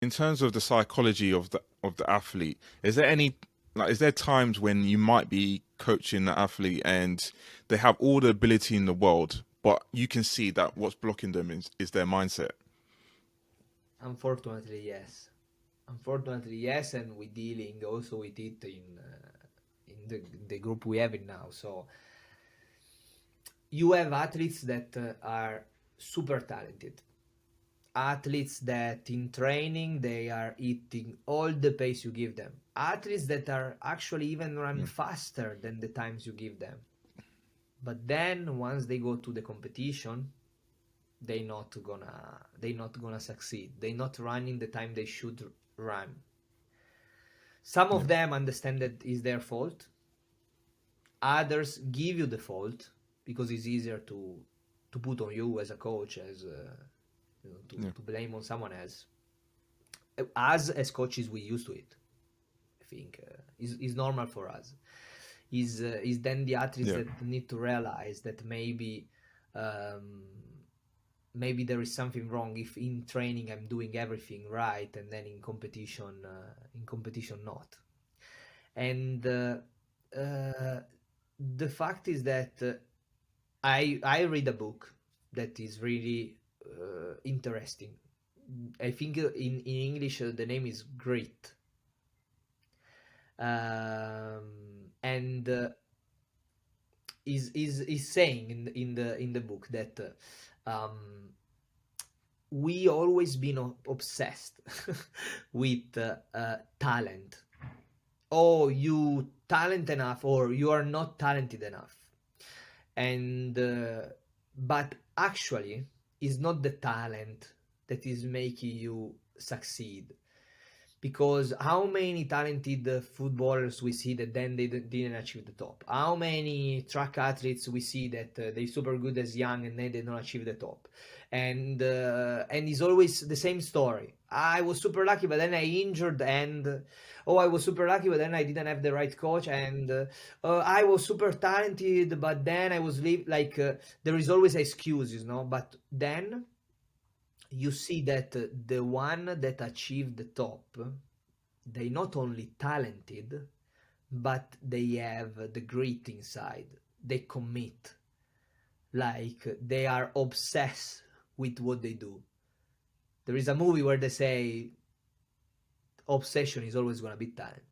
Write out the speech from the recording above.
in terms of the psychology of the athlete, is there any like is there times when you might be coaching the athlete and they have all the ability in the world, but you can see that what's blocking them is their mindset? Unfortunately, yes. Unfortunately, yes, and we're dealing also with it in the group we have in now. So you have athletes that are super talented, athletes that in training they are hitting all the pace you give them, athletes that are actually even run Mm. faster than the times you give them. But then once they go to the competition, they not gonna succeed. They not running the time they should run. Some Yeah, of them understand that is their fault. Others give you the fault because it's easier to put on you as a coach, as yeah, to blame on someone else. Us as coaches, we used to it. I think is normal for us. Is then the athletes yeah, that need to realize that um, maybe there is something wrong if in training I'm doing everything right and then in competition not. And uh, the fact is that I read a book that is really interesting. I think in English the name is Grit, and is saying in the book that we always been obsessed with talent. Oh, you talent enough, or you are not talented enough, and but actually, it's not the talent that is making you succeed. Because how many talented footballers we see that then they didn't achieve the top? How many track athletes we see that they super good as young and then they don't achieve the top? And it's always the same story. I was super lucky, but then I injured, and oh, I was super lucky, but then I didn't have the right coach, and I was super talented, but then I was there is always excuses, no? But then you see that the one that achieved the top, they not only talented, but they have the grit inside. They commit, like they are obsessed with what they do. There is a movie where they say obsession is always gonna be talent.